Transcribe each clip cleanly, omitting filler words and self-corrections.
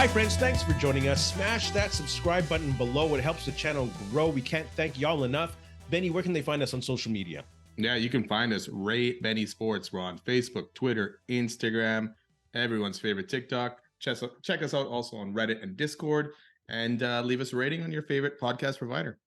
Hi, friends. Thanks for joining us. Smash that subscribe button below. It helps the channel grow. We can't thank y'all enough. Benny, where can they find us on social media? Yeah, you can find us, Ray Benny Sports. We're on Facebook, Twitter, Instagram, everyone's favorite TikTok. Check us out also on Reddit and Discord, and leave us a rating on your favorite podcast provider.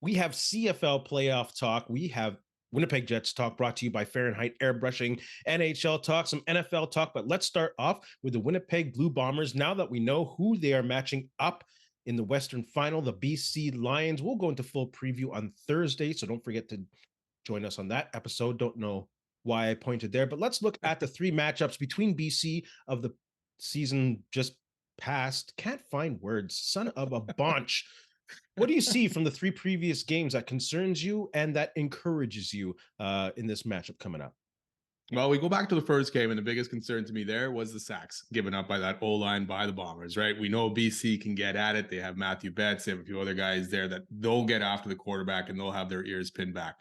We have CFL playoff talk. We have Winnipeg Jets talk brought to you by Fahrenheit Airbrushing, NHL talk, some NFL talk. But let's start off with the Winnipeg Blue Bombers. Now that we know who they are matching up in the Western Final, the BC Lions. We'll go into full preview on Thursday, so don't forget to join us on that episode. Don't know why I pointed there, but let's look at the three matchups between BC of the season just passed. Can't find words. Son of a bunch. What do you see from the three previous games that concerns you and that encourages you in this matchup coming up? Well, we go back to the first game, and the biggest concern to me there was the sacks given up by that O-line by the Bombers, right? We know BC can get at it. They have Matthew Betts. They have a few other guys there that they'll get after the quarterback, and they'll have their ears pinned back.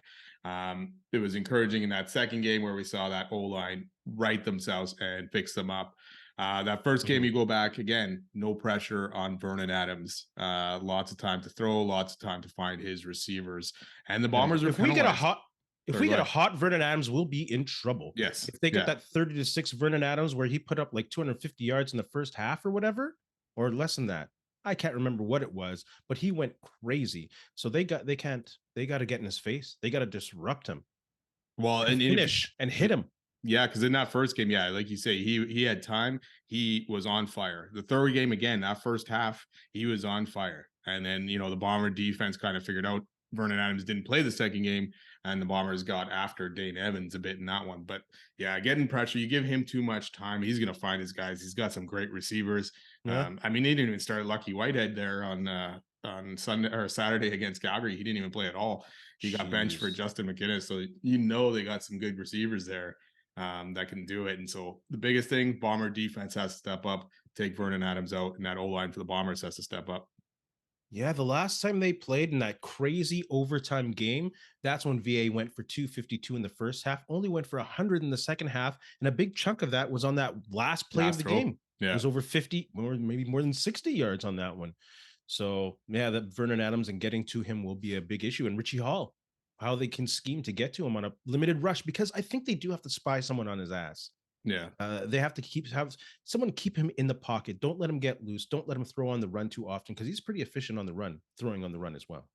It was encouraging in that second game where we saw that O-line right themselves and fix them up. That first game, you go back again, no pressure on Vernon Adams. Lots of time to throw, lots of time to find his receivers, and the Bombers are If we get a hot Vernon Adams, we'll be in trouble. Yes. If they get that 30-6 Vernon Adams where he put up like 250 yards in the first half or whatever, or less than that. I can't remember what it was, but he went crazy. So they got to get in his face. They got to disrupt him. Well, and finish and hit him. Yeah, because in that first game, yeah, like you say, he had time. He was on fire. The third game, again, that first half, he was on fire. And then, the Bomber defense kind of figured out Vernon Adams didn't play the second game, and the Bombers got after Dane Evans a bit in that one. But yeah, getting pressure, you give him too much time, he's going to find his guys. He's got some great receivers. Yeah. They didn't even start Lucky Whitehead there on Sunday or Saturday against Calgary. He didn't even play at all. He got benched for Justin McInnes. So they got some good receivers there that can do it. And so the biggest thing, Bomber defense has to step up, take Vernon Adams out, and that O-line for the Bombers has to step up. Yeah, the last time they played in that crazy overtime game, that's when VA went for 252 in the first half, only went for 100 in the second half, and a big chunk of that was on that last play of the game. Yeah. It was over 50, or maybe more than 60 yards on that one. So, yeah, that Vernon Adams and getting to him will be a big issue. And Richie Hall, how they can scheme to get to him on a limited rush, because I think they do have to spy someone on his ass. Yeah. They have to have someone keep him in the pocket. Don't let him get loose. Don't let him throw on the run too often, because he's pretty efficient on the run, throwing on the run as well.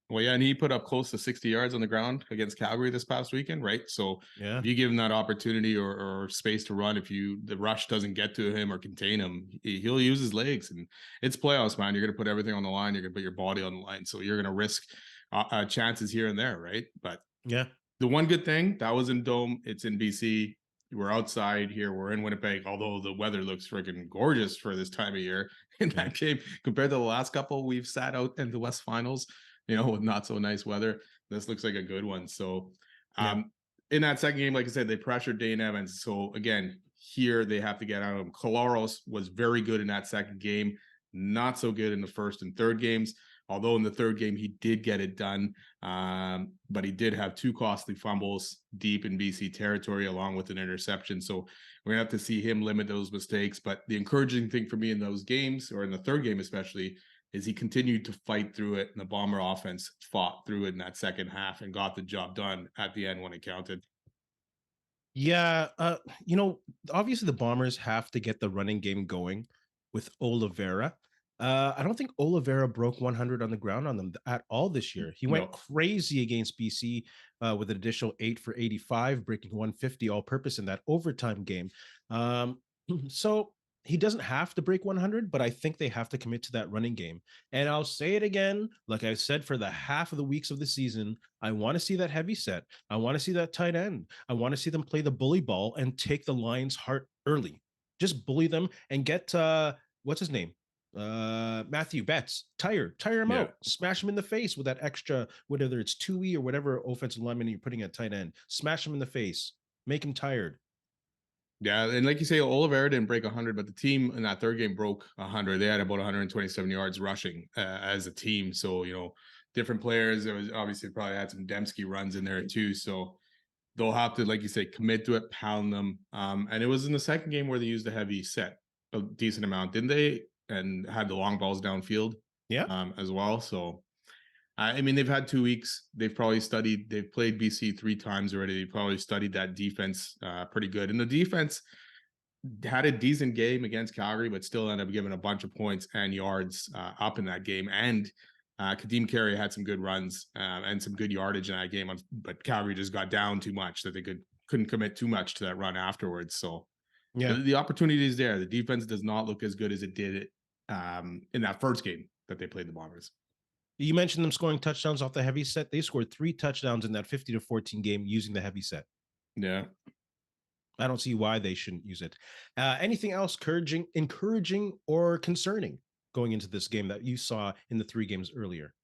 Well, yeah, and he put up close to 60 yards on the ground against Calgary this past weekend, right? So yeah, if you give him that opportunity or space to run, the rush doesn't get to him or contain him, he'll use his legs. And it's playoffs, man. You're going to put everything on the line. You're going to put your body on the line. So you're going to risk chances here and there, right? But yeah, the one good thing, that was in Dome. It's in BC. We're outside here. We're in Winnipeg, although the weather looks freaking gorgeous for this time of year in that game compared to the last couple we've sat out in the West Finals, with not so nice weather. This looks like a good one. So in that second game, like I said, they pressured Dane Evans. So again, here they have to get out of him. Kolaros was very good in that second game, not so good in the first and third games. Although in the third game, he did get it done, but he did have two costly fumbles deep in BC territory, along with an interception. So we're going to have to see him limit those mistakes. But the encouraging thing for me in those games, or in the third game especially, is he continued to fight through it, and the Bomber offense fought through it in that second half and got the job done at the end when it counted. Yeah, obviously the Bombers have to get the running game going with Oliveira. I don't think Oliveira broke 100 on the ground on them at all this year. He went crazy against BC with an additional 8 for 85, breaking 150 all-purpose in that overtime game. So he doesn't have to break 100, but I think they have to commit to that running game. And I'll say it again, like I said, for the half of the weeks of the season, I want to see that heavy set. I want to see that tight end. I want to see them play the bully ball and take the Lions' heart early. Just bully them and get, what's his name? Matthew Betts, tire him out, smash him in the face with that extra, whether it's 2E or whatever offensive lineman you're putting at tight end, smash him in the face, make him tired. Yeah, and like you say, Oliveira didn't break 100, but the team in that third game broke 100. They had about 127 yards rushing as a team. So, different players. There was obviously probably had some Dembski runs in there too. So they'll have to, like you say, commit to it, pound them. And it was in the second game where they used a heavy set, a decent amount, didn't they? and had the long balls downfield Yeah. as well. So I mean, they've had 2 weeks. They've probably studied. They've played BC 3 times already. They probably studied that defense pretty good. And the defense had a decent game against Calgary, but still ended up giving a bunch of points and yards up in that game. And Kadeem Carey had some good runs and some good yardage in that game, but Calgary just got down too much that they couldn't commit too much to that run afterwards. So Yeah. the opportunity is there. The defense does not look as good as it did in that first game that they played the Bombers. You mentioned them scoring touchdowns off the heavy set. They scored 3 touchdowns in that 50-14 game using the heavy set. Yeah. I don't see why they shouldn't use it. Anything else encouraging or concerning going into this game that you saw in the 3 games earlier?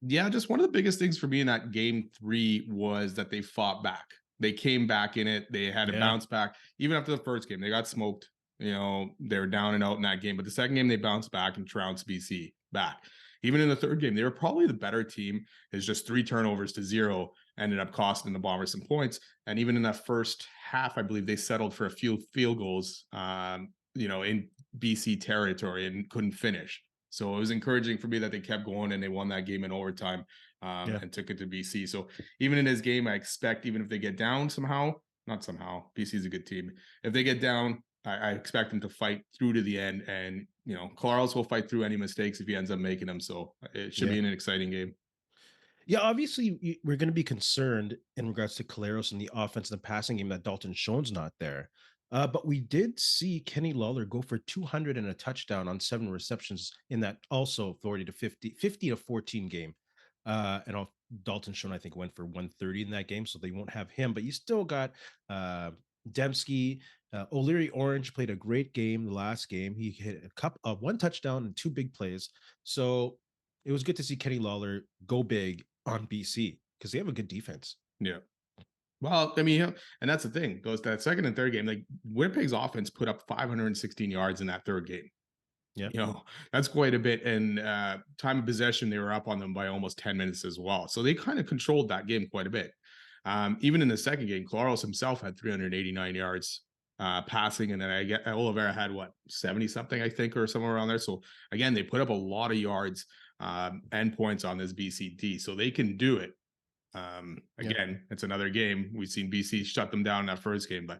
Yeah, just one of the biggest things for me in that game 3 was that they fought back. They came back in it. They had to bounce back. Even after the first game, they got smoked. You know, they were down and out in that game. But the second game, they bounced back and trounced BC back. Even in the third game, they were probably the better team. It's just 3 turnovers to 0 ended up costing the Bombers some points. And even in that first half, I believe they settled for a few field goals, in BC territory and couldn't finish. So it was encouraging for me that they kept going and they won that game in overtime and took it to BC. So even in this game, I expect even if they get down somehow, not somehow, BC is a good team. If they get down, I expect them to fight through to the end. And, Clarles will fight through any mistakes if he ends up making them. So it should be an exciting game. Yeah, obviously we're going to be concerned in regards to Caleros and the offense and the passing game that Dalton Schoen's not there. But we did see Kenny Lawler go for 200 and a touchdown on 7 receptions in that also 50-14 game. And Dalton Schoen, I think, went for 130 in that game, so they won't have him. But you still got Dembski. O'Leary Orange played a great game the last game. He hit one touchdown and 2 big plays. So it was good to see Kenny Lawler go big on BC because they have a good defense. Yeah. Well, I mean, and that's the thing. Goes that second and third game, like Winnipeg's offense put up 516 yards in that third game. Yeah. That's quite a bit. And time of possession, they were up on them by almost 10 minutes as well. So they kind of controlled that game quite a bit. Even in the second game, Clarles himself had 389 yards passing. And then Oliveira had 70 something, I think, or somewhere around there. So again, they put up a lot of yards and points on this BCD. So they can do it. Again, it's another game. We've seen BC shut them down in that first game, but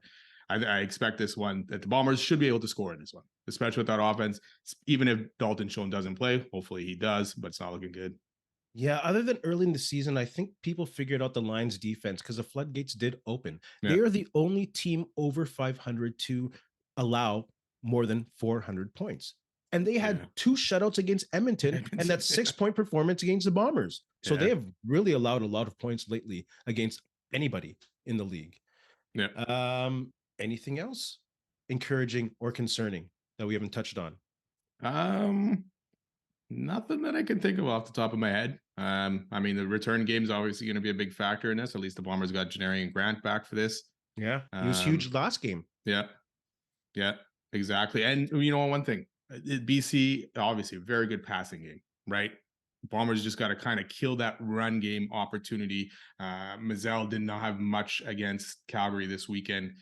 I expect this one that the Bombers should be able to score in this one, especially with that offense. Even if Dalton Schoen doesn't play, hopefully he does, but it's not looking good. Yeah, other than early in the season, I think people figured out the Lions defense because the floodgates did open. Yeah. They are the only team over 500 to allow more than 400 points. And they had 2 shutouts against Edmonton and that 6-point performance against the Bombers. So they have really allowed a lot of points lately against anybody in the league. Yeah. Anything else encouraging or concerning that we haven't touched on? Nothing that I can think of off the top of my head. I mean, the return game is obviously going to be a big factor in this. At least the Bombers got Janarian Grant back for this. Yeah, he was huge last game. Yeah, exactly. And one thing, BC obviously a very good passing game, right? Bombers just got to kind of kill that run game opportunity. Mazzell did not have much against Calgary this weekend.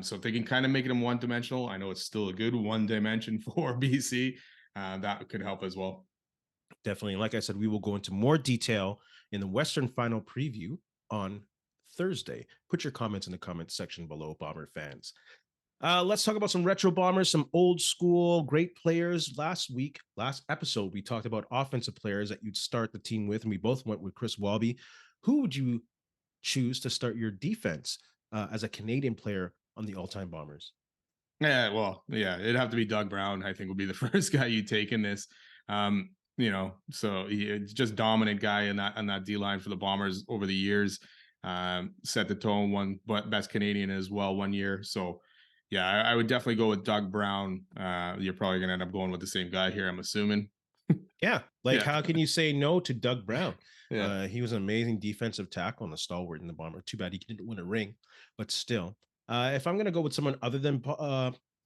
So if they can kind of make them one-dimensional, I know it's still a good one dimension for BC. That could help as well. Definitely. Like I said, we will go into more detail in the Western Final preview on Thursday. Put your comments in the comments section below, Bomber fans. Let's talk about some retro Bombers, some old school great players. Last episode, we talked about offensive players that you'd start the team with, and we both went with Chris Walby. Who would you choose to start your defense as a Canadian player on the all-time Bombers? Yeah, it'd have to be Doug Brown. I think would be the first guy you take in this. So he's just dominant guy on that D line for the Bombers over the years. Set the tone, won best Canadian as well one year. So yeah, I would definitely go with Doug Brown. You're probably gonna end up going with the same guy here, I'm assuming. Yeah, how can you say no to Doug Brown? Yeah. He was an amazing defensive tackle and a stalwart in the Bomber. Too bad he didn't win a ring, but still. If I'm going to go with someone other than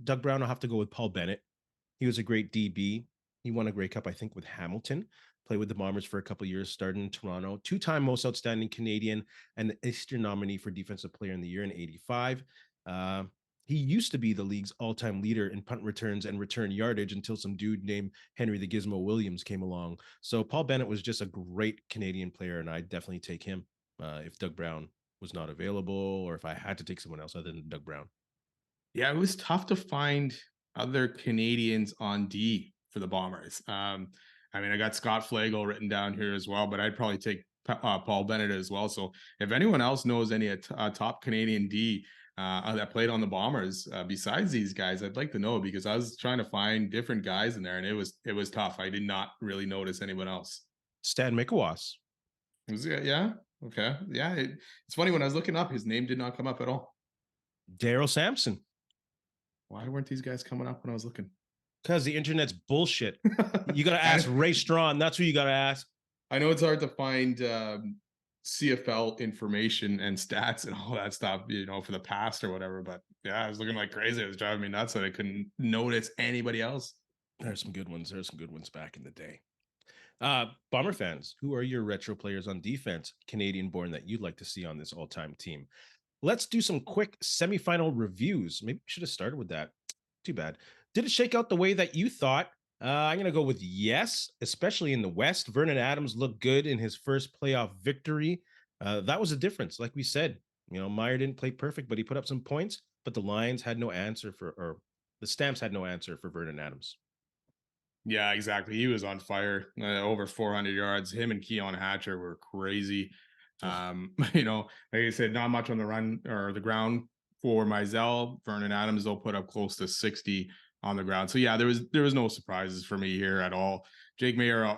Doug Brown, I'll have to go with Paul Bennett. He was a great DB. He won a Grey Cup, I think, with Hamilton. Played with the Bombers for a couple of years, started in Toronto. 2-time most outstanding Canadian and the Eastern nominee for Defensive Player in the Year in '85. He used to be the league's all-time leader in punt returns and return yardage until some dude named Henry the Gizmo Williams came along. So Paul Bennett was just a great Canadian player, and I'd definitely take him if Doug Brown was not available, or if I had to take someone else other than Doug Brown. Yeah, it was tough to find other Canadians on D for the Bombers. I mean, I got Scott Flagel written down here as well, but I'd probably take Paul Bennett as well. So if anyone else knows any top Canadian D that played on the Bombers besides these guys, I'd like to know, because I was trying to find different guys in there, and it was tough. I did not really notice anyone else. Stan Mikowas. Was it, yeah, okay, yeah. It's funny, when I was looking up, his name did not come up at all. Daryl Sampson. Why weren't these guys coming up when I was looking? Because the internet's bullshit. You got to ask Ray Strawn. That's who you got to ask. I know it's hard to find CFL information and stats and all that stuff, for the past or whatever. But yeah, I was looking like crazy. It was driving me nuts that I couldn't notice anybody else. There's some good ones. There's some good ones back in the day. Bomber fans, who are your retro players on defense, Canadian born, that you'd like to see on this all-time team? Let's do some quick semifinal reviews. Maybe we should have started with that. Too bad. Did it shake out the way that you thought? I'm going to go with yes, especially in the West. Vernon Adams looked good in his first playoff victory. That was a difference. Like we said, Meyer didn't play perfect, but he put up some points. But the Lions had no answer or the Stamps had no answer for Vernon Adams. Yeah, exactly. He was on fire. Over 400 yards. Him and Keon Hatcher were crazy. Like I said, not much on the run or the ground for Mizell. Vernon Adams, they'll put up close to 60 on the ground. So yeah, there was no surprises for me here at all. Jake Mayer,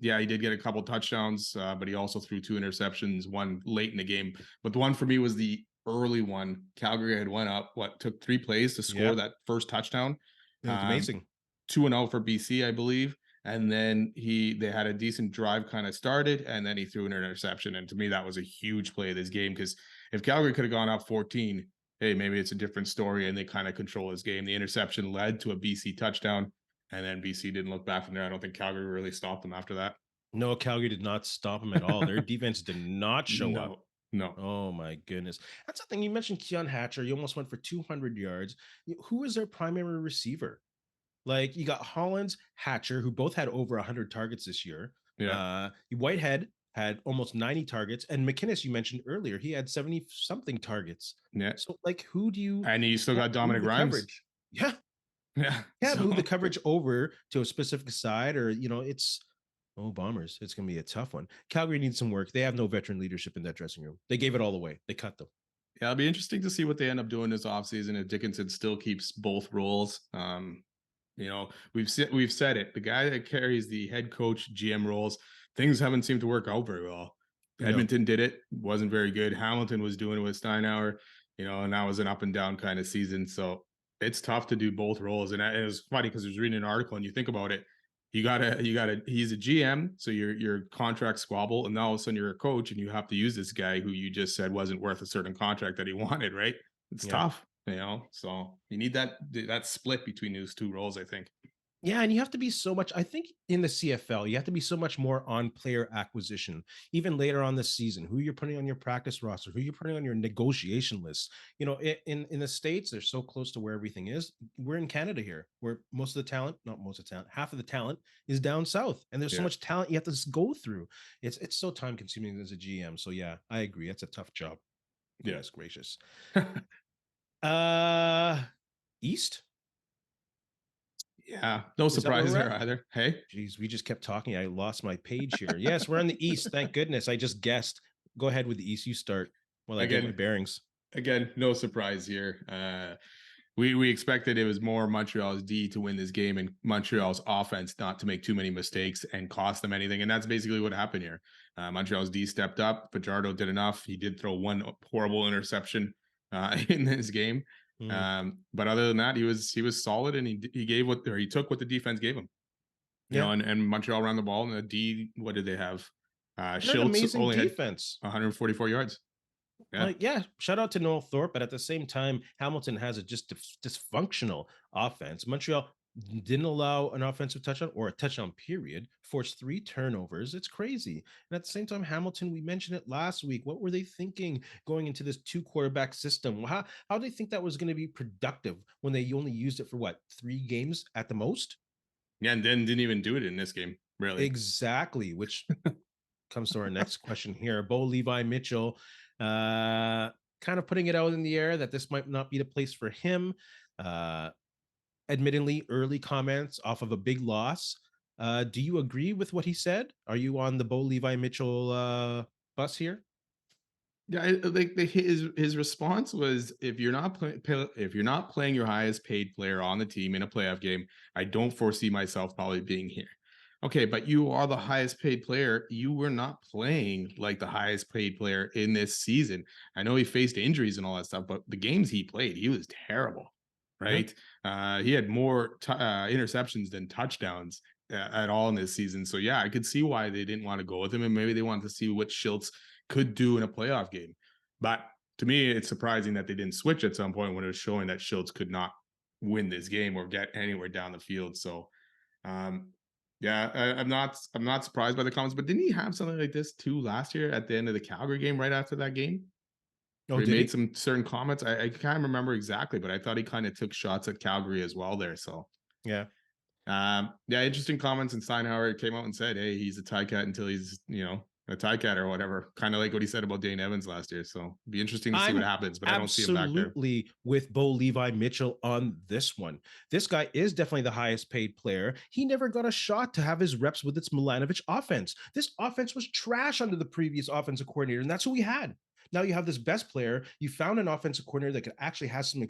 yeah, he did get a couple touchdowns, but he also threw 2 interceptions, one late in the game. But the one for me was the early one. Calgary had went up, took 3 plays to score that first touchdown. Amazing. 2-0 for BC, I believe. And then they had a decent drive kind of started, and then he threw an interception. And to me, that was a huge play of this game, because if Calgary could have gone up 14, hey, maybe it's a different story and they kind of control this game. The interception led to a BC touchdown, and then BC didn't look back from there. I don't think Calgary really stopped them after that. No, Calgary did not stop them at all. Their defense did not show up. No. Oh my goodness. That's the thing. You mentioned Keon Hatcher. You almost went for 200 yards. Who is their primary receiver? Like, you got Hollins, Hatcher, who both had over 100 targets this year. Yeah. Whitehead had almost 90 targets. And McInnes, you mentioned earlier, he had 70-something targets. Yeah. So, like, who do you... And you still got Dominic Rhymes. Coverage? Yeah. Yeah. Yeah, move the coverage over to a specific side, or, it's... Oh, Bombers. It's going to be a tough one. Calgary needs some work. They have no veteran leadership in that dressing room. They gave it all away. They cut them. Yeah, it'll be interesting to see what they end up doing this offseason if Dickinson still keeps both roles. We've said it. The guy that carries the head coach GM roles, things haven't seemed to work out very well. Edmonton did it, wasn't very good. Hamilton was doing it with Steinauer, and that was an up and down kind of season. So it's tough to do both roles. And it was funny because I was reading an article, and you think about it, he's a GM, so your contract squabble, and now all of a sudden you're a coach, and you have to use this guy who you just said wasn't worth a certain contract that he wanted, right? It's tough. So you need that split between those two roles, I think. Yeah, and you have to be so much, I think in the CFL, you have to be so much more on player acquisition, even later on this season, who you're putting on your practice roster, who you're putting on your negotiation list. In the States, they're so close to where everything is. We're in Canada here, where half of the talent is down south. And there's so much talent you have to go through. It's so time consuming as a GM. So yeah, I agree. That's a tough job. Goodness gracious. East? Yeah, no surprises there either. Hey, geez, we just kept talking. I lost my page here. Yes, we're on the East. Thank goodness. I just guessed. Go ahead with the East. You start while I get my bearings. Again, no surprise here. We expected it was more Montreal's D to win this game and Montreal's offense not to make too many mistakes and cost them anything. And that's basically what happened here. Montreal's D stepped up. Fajardo did enough. He did throw one horrible interception in this game. But other than that, he was solid, and he took what the defense gave him. And Montreal ran the ball, and the D, what did they have? Schultz only defense. Had 144 yards. Shout out to Noel Thorpe, but at the same time, Hamilton has a just dysfunctional offense. Montreal didn't allow an offensive touchdown or a touchdown period, forced 3 turnovers. It's crazy. And at the same time, Hamilton, we mentioned it last week. What were they thinking going into this 2 quarterback system? How do they think that was going to be productive when they only used it for what, 3 games at the most? Yeah, and then didn't even do it in this game, really. Exactly, which comes to our next question here. Bo Levi Mitchell, kind of putting it out in the air that this might not be the place for him. Admittedly, early comments off of a big loss. Do you agree with what he said? Are you on the Bo Levi Mitchell bus here? Yeah, like his response was, if you're not if you're not playing your highest paid player on the team in a playoff game, I don't foresee myself probably being here. Okay, but you are the highest paid player. You were not playing like the highest paid player in this season. I know he faced injuries and all that stuff, but the games he played, he was terrible, Yeah. right? He had more interceptions than touchdowns at all in this season. So yeah, I could see why they didn't want to go with him, and maybe they wanted to see what Schultz could do in a playoff game. But to me, it's surprising that they didn't switch at some point when it was showing that Schultz could not win this game or get anywhere down the field. So, yeah, I'm not surprised by the comments. But didn't he have something like this too last year at the end of the Calgary game, right after that game, Oh, where he did made he? some certain comments? I can't remember exactly, but I thought he kind of took shots at Calgary as well there. So, Yeah. yeah, interesting comments. And Steinhauer came out and said, "Hey, he's a tie cat until he's, a tie cat or whatever." Kind of like what he said about Dane Evans last year. So, it'd be interesting to see what I'm happens. But I don't see him back there. absolutely with Bo Levi Mitchell on this one. This guy is definitely the highest paid player. He never got a shot to have his reps with its Milanovic offense. This offense was trash under the previous offensive coordinator, and that's who we had. Now you have this best player. You found an offensive coordinator that could actually have some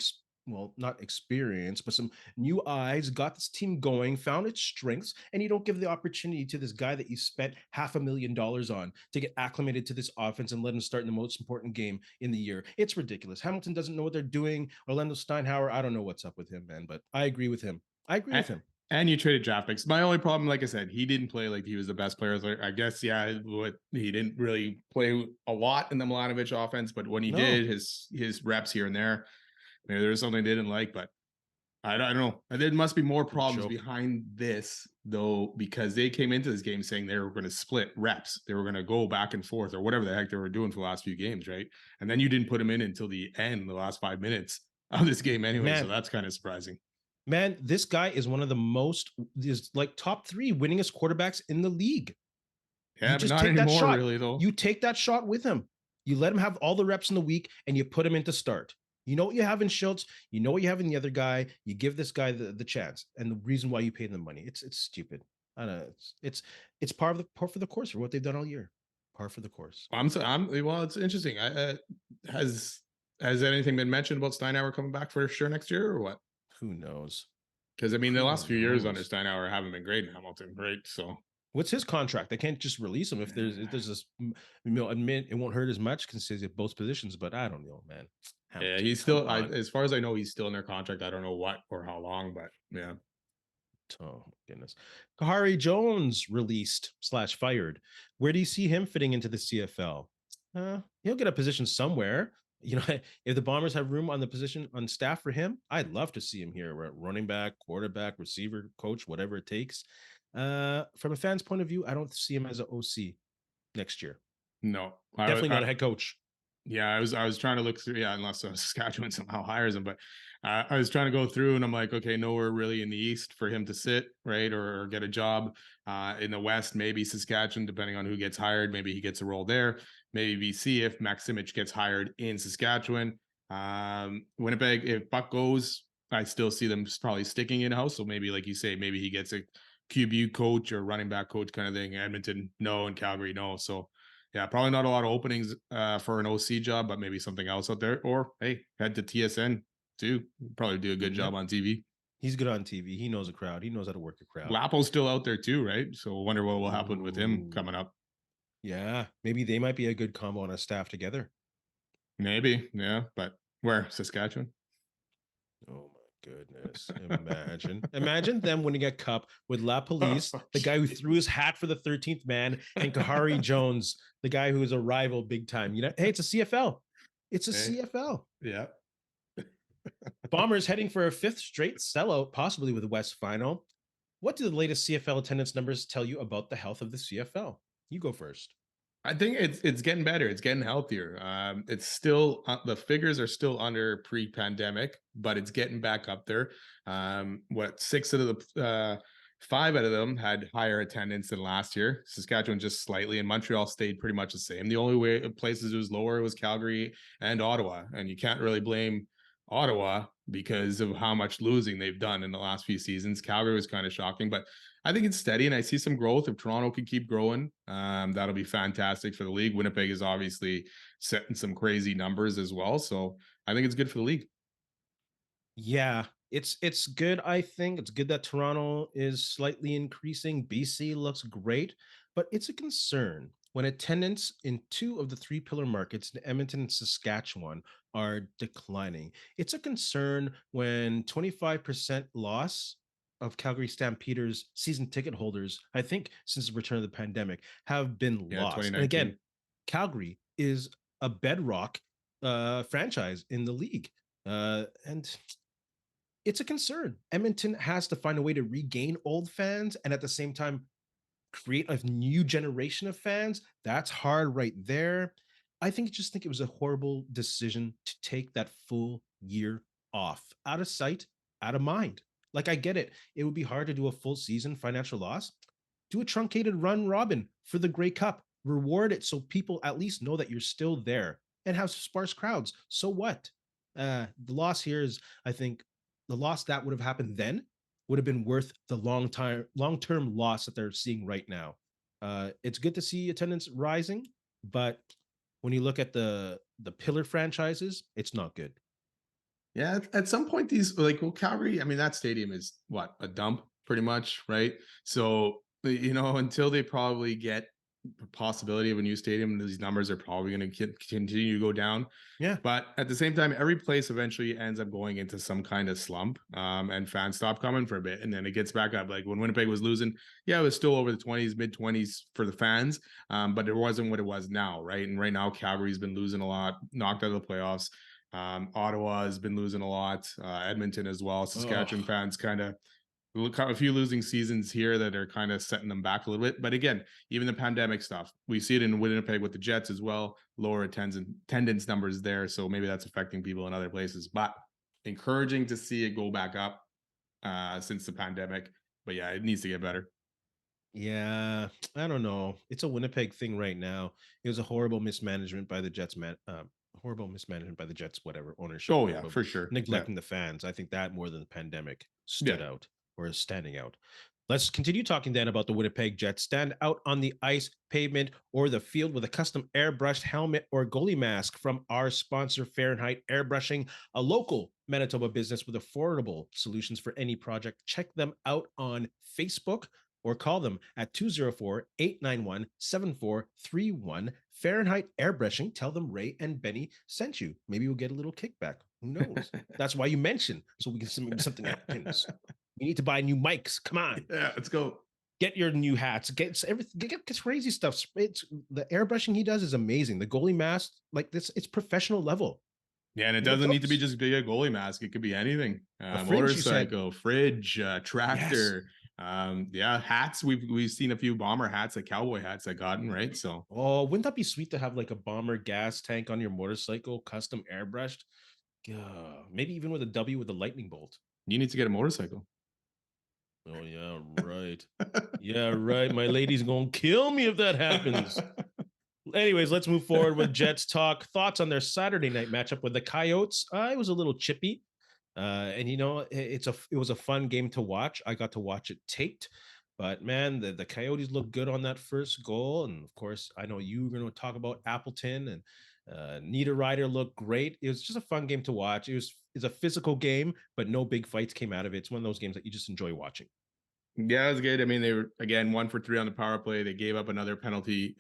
well, not experience, but some new eyes, got this team going, found its strengths, and you don't give the opportunity to this guy that you spent $500,000 on to get acclimated to this offense and let him start in the most important game in the year. It's ridiculous. Hamilton doesn't know what they're doing. Orlando Steinhauer, I don't know what's up with him, man, but I agree with him. I agree with him. And you traded draft picks. My only problem, like I said, he didn't play like he was the best player. I guess, yeah, he didn't really play a lot in the Milanovic offense, but when he did, his reps here and there, maybe there was something they didn't like, but I don't know. There must be more problems behind this, though, because they came into this game saying they were going to split reps. They were going to go back and forth or whatever the heck they were doing for the last few games, right? And then you didn't put him in until the end, the last 5 minutes of this game anyway. Man, so that's kind of surprising. Man, this guy is one of the most, is like top 3 winningest quarterbacks in the league. Yeah, you just but not take anymore, that shot. Really, though. You take that shot with him. You let him have all the reps in the week and you put him in to start. You know what you have in Schultz. You know what you have in the other guy. You give this guy the chance, and the reason why you paid them money. It's stupid. I don't know. It's par for the course for what they've done all year. Par for the course. Well, it's interesting. Has anything been mentioned about Steinhauer coming back for sure next year or what? Who knows? Because I mean, the last few years under Steinhauer haven't been great in Hamilton, right? So. What's his contract? They can't just release him if there's this. Admit it won't hurt as much considering both positions, but I don't know, man. Hamilton, yeah, he's still. As far as I know, he's still in their contract. I don't know what or how long, but yeah. Oh goodness. Khari Jones released / fired. Where do you see him fitting into the CFL? He'll get a position somewhere. You know, if the Bombers have room on the position on staff for him, I'd love to see him here. We're at running back, quarterback, receiver, coach, whatever it takes. From a fan's point of view, I don't see him as an OC next year. No, definitely not a head coach. Yeah, I was trying to look through. Yeah, unless Saskatchewan somehow hires him, but I was trying to go through, and I'm like, okay, nowhere really in the East for him to sit, right, or get a job. In the West, maybe Saskatchewan, depending on who gets hired. Maybe he gets a role there. Maybe BC if Maximich gets hired in Saskatchewan. Winnipeg, if Buck goes, I still see them probably sticking in house. So maybe, like you say, maybe he gets a QB coach or running back coach kind of thing. Edmonton, no, and Calgary, no. So. Yeah, probably not a lot of openings for an OC job, but maybe something else out there. Or hey, head to TSN too. Probably do a good job on TV. He's good on TV. He knows a crowd. He knows how to work a crowd. Lapo's still out there too, right? So I wonder what will happen with him coming up. Yeah, maybe they might be a good combo on a staff together. Maybe, yeah. But where? Saskatchewan? Oh my goodness. Imagine them winning a cup with La Police, the guy who threw his hat for the 13th man, and Khari Jones, the guy who is a rival big time. You know, hey, it's a CFL. It's a CFL. Yeah. Bombers heading for a fifth straight sellout, possibly with the West Final. What do the latest CFL attendance numbers tell you about the health of the CFL? You go first. I think it's getting better. It's getting healthier. It's still the figures are still under pre-pandemic, but it's getting back up there. What six out of the five out of them had higher attendance than last year. Saskatchewan just slightly, and Montreal stayed pretty much the same. The only way places it was lower was Calgary and Ottawa, and you can't really blame Ottawa because of how much losing they've done in the last few seasons. Calgary was kind of shocking, but I think it's steady, and I see some growth. If Toronto can keep growing, that'll be fantastic for the league. Winnipeg is obviously setting some crazy numbers as well, so I think it's good for the league. Yeah, it's good. I think it's good that Toronto is slightly increasing. BC looks great, but it's a concern when attendance in two of the three pillar markets in Edmonton and Saskatchewan are declining. It's a concern when 25% loss of Calgary Stampeders season ticket holders, I think since the return of the pandemic, have been Yeah, lost. And again, 2019. Calgary is a bedrock franchise in the league. And it's a concern. Edmonton has to find a way to regain old fans and at the same time create a new generation of fans. That's hard right there. I think it was a horrible decision to take that full year off, out of sight, out of mind. Like I get it. It would be hard to do a full season financial loss. Do a truncated run robin for the Grey Cup. Reward it so people at least know that you're still there and have sparse crowds. So what? The loss here is, I think, the loss that would have happened then would have been worth the long-term loss that they're seeing right now. It's good to see attendance rising, but when you look at the pillar franchises, it's not good. Yeah, at some point, these like well, Calgary. I mean, that stadium is what a dump, pretty much, right? So until they probably get the possibility of a new stadium, these numbers are probably going to continue to go down. Yeah. But at the same time, every place eventually ends up going into some kind of slump, and fans stop coming for a bit, and then it gets back up. Like when Winnipeg was losing, yeah, it was still over the 20s, mid 20s for the fans, but it wasn't what it was now, right? And right now, Calgary's been losing a lot, knocked out of the playoffs. Ottawa has been losing a lot, Edmonton as well. Saskatchewan Oh, fans kind of look a few losing seasons here that are kind of setting them back a little bit. But again, even the pandemic stuff, we see it in Winnipeg with the Jets as well, lower attendance numbers there. So maybe that's affecting people in other places, but encouraging to see it go back up since the pandemic. But yeah, it needs to get better. yeah. I don't know. It's a Winnipeg thing right now. It was a horrible mismanagement by the Jets, man. Horrible mismanagement by the Jets, whatever ownership, Oh yeah, horrible for sure. Yeah. neglecting the fans. I think that more than the pandemic Yeah. stood out or is standing out. Let's continue talking then about the Winnipeg Jets. Stand out on the ice, pavement, or the field with a custom airbrushed helmet or goalie mask from our sponsor, Fahrenheit Airbrushing, a local Manitoba business with affordable solutions for any project. Check them out on Facebook or call them at 204-891-7431. Fahrenheit Airbrushing. Tell them Ray and Benny sent you. Maybe we'll get a little kickback. Who knows? That's why you mentioned, so we can maybe something happens. We need to buy new mics. Come on. Yeah, let's go. Get your new hats. Get everything. Get crazy stuff. It's the airbrushing he does is amazing. The goalie mask, like this, it's professional level. Yeah, and it You get doesn't need to be those? just a goalie mask. It could be anything. A fridge, you said. Motorcycle, fridge, Yes. tractor. Yeah, hats. We've seen a few bomber hats, like cowboy hats, I gotten right. So Oh, wouldn't that be sweet to have like a bomber gas tank on your motorcycle, custom airbrushed? Maybe even with a W with a lightning bolt. you need to get a motorcycle. Oh yeah, right. Yeah, right. My lady's gonna kill me if that happens. Anyways, let's move forward with Jets talk. Thoughts on their Saturday night matchup with the Coyotes? It was a little chippy, and it was a fun game to watch. I got to watch it taped, but man, the Coyotes looked good on that first goal, and of course, I know you were going to talk about Appleton and Neiderreiter looked great. It was just a fun game to watch. It's a physical game, but no big fights came out of it. It's one of those games that you just enjoy watching. Yeah, it was good. I mean, they were again 1 for 3 on the power play. They gave up another penalty.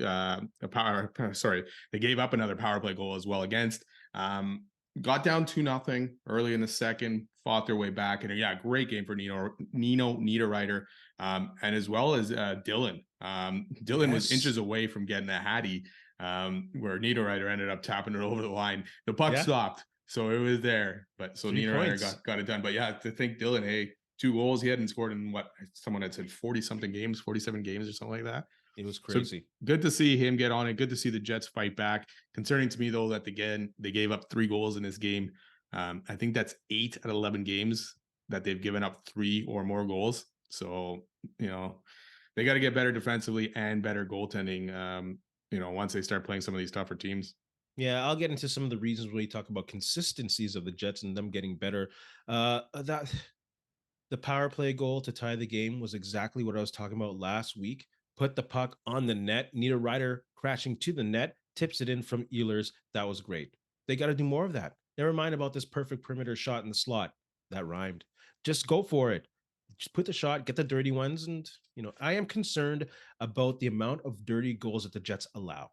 Sorry, they gave up another power play goal as well against. Got down 2-0 early in the second, fought their way back, and yeah, great game for Nino Neiderreiter, and as well as Dylan. Dylan was Yes. inches away from getting a hattie, where Neiderreiter ended up tapping it over the line. The puck Yeah. stopped. So it was there. But so 3 Nino points. got it done. But yeah, to think Dylan, hey, 2 goals. He hadn't scored in what someone had said 40 something games, 47 games or something like that. It was So crazy. good to see him get on it. Good to see the Jets fight back. Concerning to me though that again they gave up 3 goals in this game. I think that's 8 out of 11 games that they've given up 3 or more goals. So they got to get better defensively and better goaltending. Once they start playing some of these tougher teams. Yeah, I'll get into some of the reasons when we talk about consistencies of the Jets and them getting better. That the power play goal to tie the game was exactly what I was talking about last week. Put the puck on the net. Neiderreiter crashing to the net, tips it in from Ehlers. That was great. They got to do more of that. Never mind about this perfect perimeter shot in the slot. That rhymed. Just go for it. Just put the shot, get the dirty ones. And, I am concerned about the amount of dirty goals that the Jets allow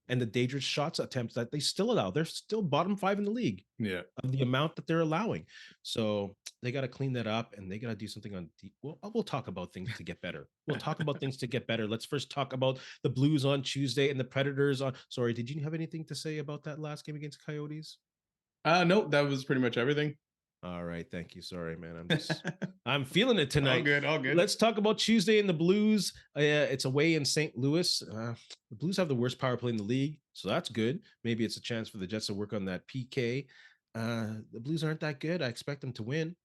and the dangerous shots attempts that they still allow. They're still bottom 5 in the league. Yeah. Of the amount that they're allowing. So they got to clean that up and they got to do something on we'll talk about things to get better. We'll talk about things to get better. Let's first talk about the Blues on Tuesday and the Predators on. Sorry, did you have anything to say about that last game against Coyotes? No, that was pretty much everything. All right, thank you. Sorry, man. I'm feeling it tonight. All good. Let's talk about Tuesday in the Blues. It's away in St. Louis. The Blues have the worst power play in the league, so that's good. Maybe it's a chance for the Jets to work on that PK. The Blues aren't that good. I expect them to win.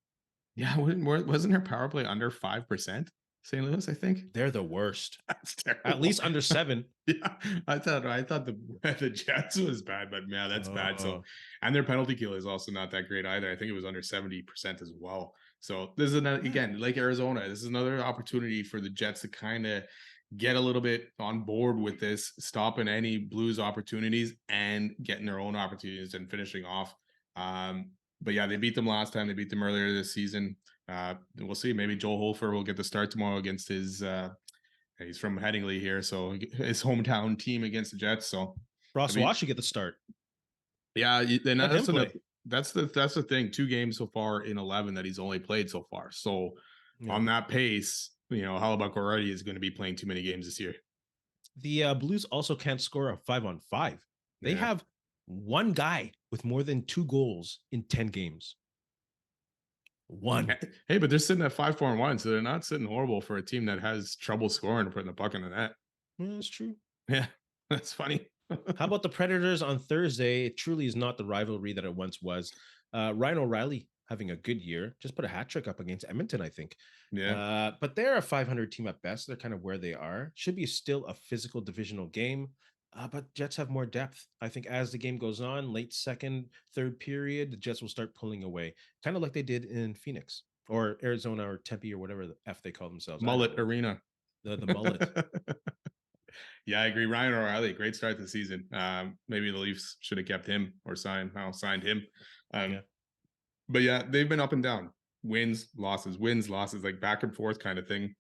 Yeah, wasn't her power play under 5%? St. Louis, I think They're the worst. That's terrible. At least under 7. Yeah, I thought the Jets was bad, but man, that's bad. So, and their penalty kill is also not that great either. I think it was under 70% as well. So this is again, like Arizona, this is another opportunity for the Jets to kind of get a little bit on board with this, stopping any Blues opportunities and getting their own opportunities and finishing off. But yeah, they beat them last time. They beat them earlier this season. We'll see. Maybe Joel Holfer will get the start tomorrow against his. He's from Headingley here, so his hometown team against the Jets. So Ross Wash should get the start. Yeah, and that's the thing. 2 games so far in 11 that he's only played so far. So on that pace, Hellebuyck already is going to be playing too many games this year. The Blues also can't score a 5-on-5. They have one guy with more than 2 goals in 10 games. One. Hey, but they're sitting at 5-4-1, so they're not sitting horrible for a team that has trouble scoring and putting the puck in the net. Yeah, that's true. Yeah, that's funny. How about the Predators on Thursday? It truly is not the rivalry that it once was. Ryan O'Reilly having a good year. Just put a hat trick up against Edmonton, I think. Yeah. But they're a 500 team at best. They're kind of where they are. Should be still a physical divisional game. But Jets have more depth. I think as the game goes on, late second, third period, the Jets will start pulling away, kind of like they did in Phoenix or Arizona or Tempe or whatever the F they call themselves. Mullet Arena. The mullet. Yeah, I agree. Ryan O'Reilly, great start to the season. Maybe the Leafs should have kept him or signed him. But yeah, they've been up and down. Wins, losses, like back and forth kind of thing.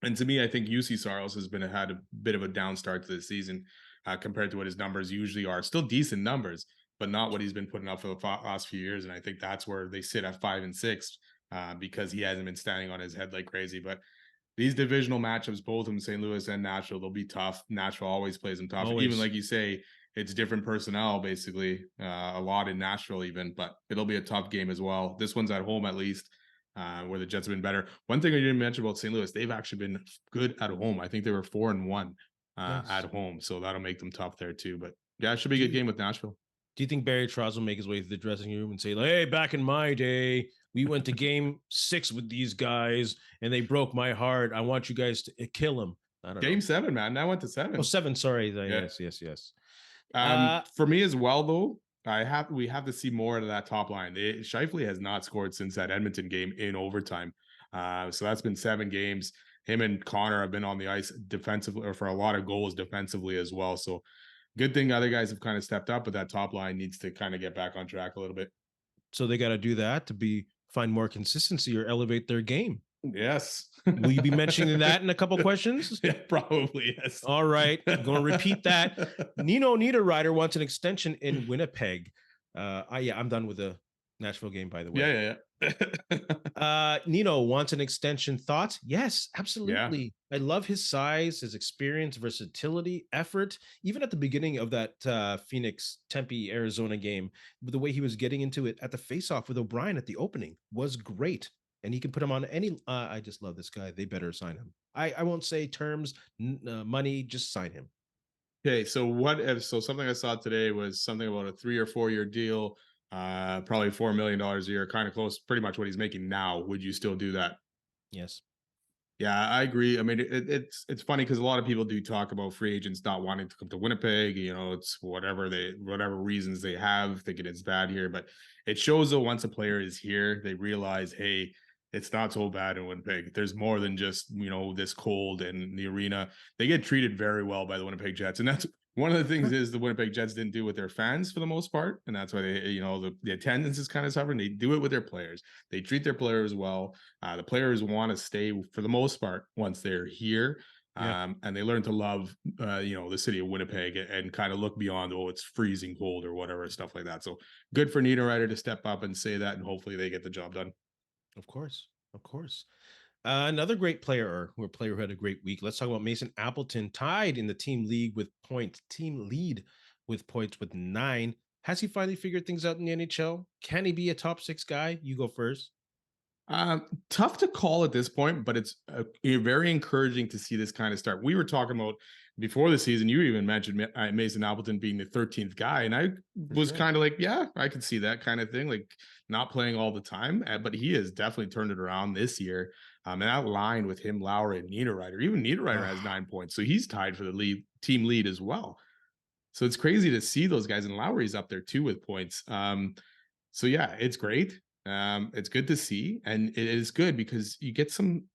And to me, I think UC Saros has had a bit of a down start to the season compared to what his numbers usually are. Still decent numbers, but not what he's been putting up for the last few years. And I think that's where they sit at 5 and 6 because he hasn't been standing on his head like crazy. But these divisional matchups, both in St. Louis and Nashville, they'll be tough. Nashville always plays them tough. Even like you say, it's different personnel, basically, a lot in Nashville even, but it'll be a tough game as well. This one's at home, at least, where the Jets have been better. One thing I didn't mention about St. Louis, they've actually been good at home. I think they were 4-1 at home, so that'll make them tough there too. But yeah, it should be a good game with Nashville. Do you think Barry Trotz will make his way to the dressing room and say, hey, back in my day, we went to game 6 with these guys and they broke my heart. I want you guys to kill them. I don't know. Game 7, man. That went to 7. Oh, 7. Sorry. Yeah. Yes. For me as well, though, we have to see more of that top line. Scheifele has not scored since that Edmonton game in overtime. So that's been 7 games. Him and Connor have been on the ice defensively or for a lot of goals defensively as well. So good thing other guys have kind of stepped up, but that top line needs to kind of get back on track a little bit. So they got to do that to find more consistency or elevate their game. Yes. Will you be mentioning that in a couple questions? Yeah, probably, yes. All right. I'm going to repeat that. Nino Neiderreiter wants an extension in Winnipeg. I'm done with the Nashville game, by the way. Yeah, yeah, yeah. Nino wants an extension. Thoughts? Yes, Yeah. absolutely. I love his size, his experience, versatility, effort. Even at the beginning of that Phoenix Tempe Arizona game, the way he was getting into it at the faceoff with O'Brien at the opening was great. And he can put him on any. I just love this guy. They better sign him. I won't say terms, money, just sign him. Okay, so what if so something I saw today was something about a 3 or 4 year deal, probably $4 million a year, kind of close, pretty much what he's making now. Would you still do that? Yes, Yeah, I agree. I mean, it's funny because a lot of people do talk about free agents not wanting to come to Winnipeg. You know, it's whatever reasons they have, thinking it's bad here. But it shows that once a player is here, they realize, hey, it's not so bad in Winnipeg. There's more than just this cold and the arena. They get treated very well by the Winnipeg Jets, and that's one of the things is the Winnipeg Jets didn't do with their fans for the most part, and that's why the attendance is kind of suffering. They do it with their players. They treat their players well. The players want to stay for the most part once they're here, yeah. and they learn to love, the city of Winnipeg and kind of look beyond, oh, it's freezing cold or whatever stuff like that. So good for Nino Neiderreiter to step up and say that, and hopefully they get the job done. Of course, of course. Another great player, or a player who had a great week. Let's talk about Mason Appleton, tied in the team lead with points with 9. Has he finally figured things out in the NHL? Can he be a top 6 guy? You go first. Tough to call at this point, but it's very encouraging to see this kind of start. We were talking about before the season. You even mentioned Mason Appleton being the 13th guy, and I For was sure. kind of like, yeah, I could see that kind of thing, like not playing all the time. But he has definitely turned it around this year. And that line with him, Lowry, and Niederreiter, even Niederreiter has Ah, 9 points, so he's tied for the team lead as well. So it's crazy to see those guys, and Lowry's up there too with points. So yeah, it's great. It's good to see, and it is good because you get some.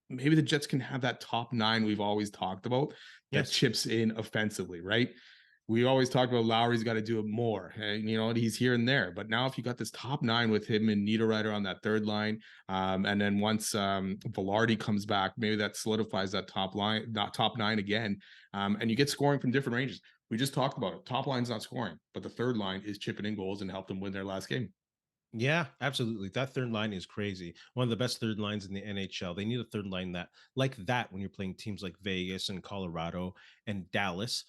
Maybe the Jets can have that top nine we've always talked about that yes. chips in offensively, right? We always talk about Lowry's got to do it more, and he's here and there. But now, if you got this top nine with him and Niederreiter on that third line, and then once Velarde comes back, maybe that solidifies that top line, not top nine again, and you get scoring from different ranges. We just talked about it. Top line's not scoring, but the third line is chipping in goals and helped them win their last game. Yeah, absolutely. That third line is crazy. One of the best third lines in the NHL. They need a third line that like that when you're playing teams like Vegas and Colorado and Dallas.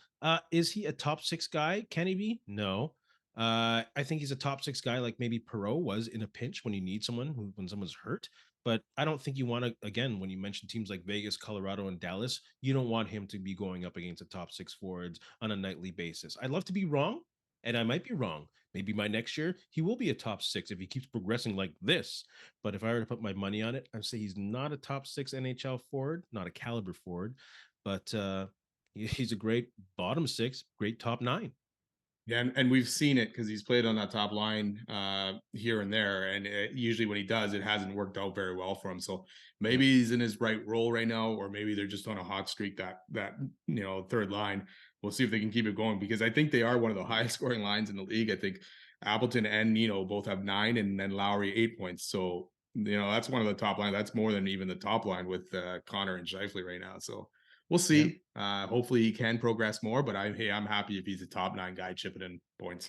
Is he a top 6 guy? Can he be? No. I think he's a top 6 guy like maybe Perot was in a pinch when you need someone when someone's hurt. But I don't think you want to, again, when you mention teams like Vegas, Colorado, and Dallas, you don't want him to be going up against the top 6 forwards on a nightly basis. I'd love to be wrong, and I might be wrong. Maybe by next year, he will be a top 6 if he keeps progressing like this. But if I were to put my money on it, I'd say he's not a top 6 NHL forward, not a caliber forward, but he's a great bottom 6, great top 9. Yeah, and we've seen it because he's played on that top line here and there, and usually when he does, it hasn't worked out very well for him. So Yeah. maybe he's in his right role right now, or maybe they're just on a hot streak that third line. We'll see if they can keep it going because I think they are one of the highest scoring lines in the league. I think Appleton and Nino both have 9, and then Lowry 8 points. So that's one of the top line. That's more than even the top line with Connor and Scheifele right now. So we'll Yeah. see. Hopefully he can progress more, but I'm happy if he's a top 9 guy chipping in points.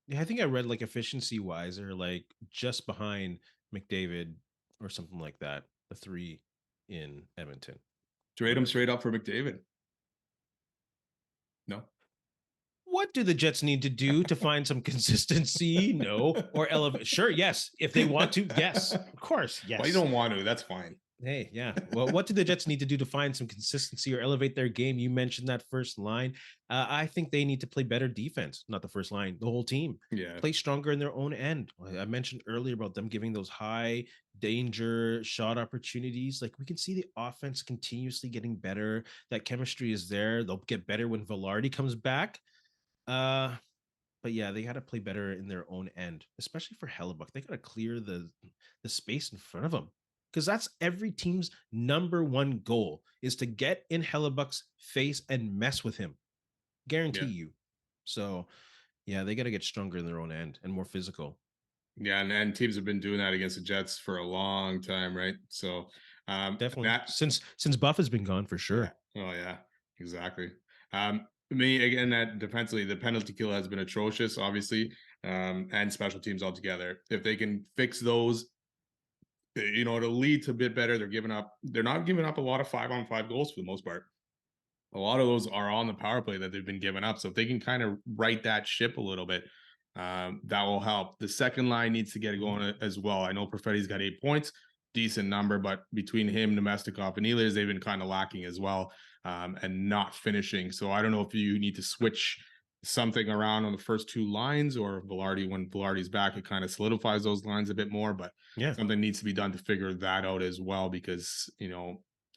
Yeah, I think I read like efficiency wise or like just behind McDavid or something like that. The 3 in Edmonton. Trade him Whatever. straight up for McDavid. No. What do the Jets need to do to find some consistency? No. Or elevate? Sure. Yes. If they want to. Yes. Of course. Well, you Yes. don't want to. That's fine. Hey, yeah. Well, what do the Jets need to do to find some consistency or elevate their game? You mentioned that first line. I think they need to play better defense, not the first line, the whole team. Yeah. Play stronger in their own end. I mentioned earlier about them giving those high danger shot opportunities. Like we can see the offense continuously getting better. That chemistry is there. They'll get better when Velarde comes back. Uh, but yeah, they got to play better in their own end, especially for Hellebuck. They got to clear the space in front of them because that's every team's number one goal is to get in Hellebuck's face and mess with him. Guarantee Yeah. you. So yeah, they got to get stronger in their own end and more physical. Yeah. And teams have been doing that against the Jets for a long time, right? So Definitely that since Buff has been gone for yeah. sure. Oh yeah, exactly. Me again, that defensively, the penalty kill has been atrocious, obviously. and special teams altogether. If they can fix those, it'll lead to a bit better. They're not giving up a lot of 5-on-5 goals for the most part. A lot of those are on the power play that they've been giving up. So if they can kind of right that ship a little bit, that will help. The second line needs to get it going as well. I know Perfetti's got 8 points, decent number, but between him, Nemestikov, and Ehlers, they've been kind of lacking as well, and not finishing. So I don't know if you need to switch something around on the first two lines, or when Velarde's back, it kind of solidifies those lines a bit more. But Yeah, something needs to be done to figure that out as well, because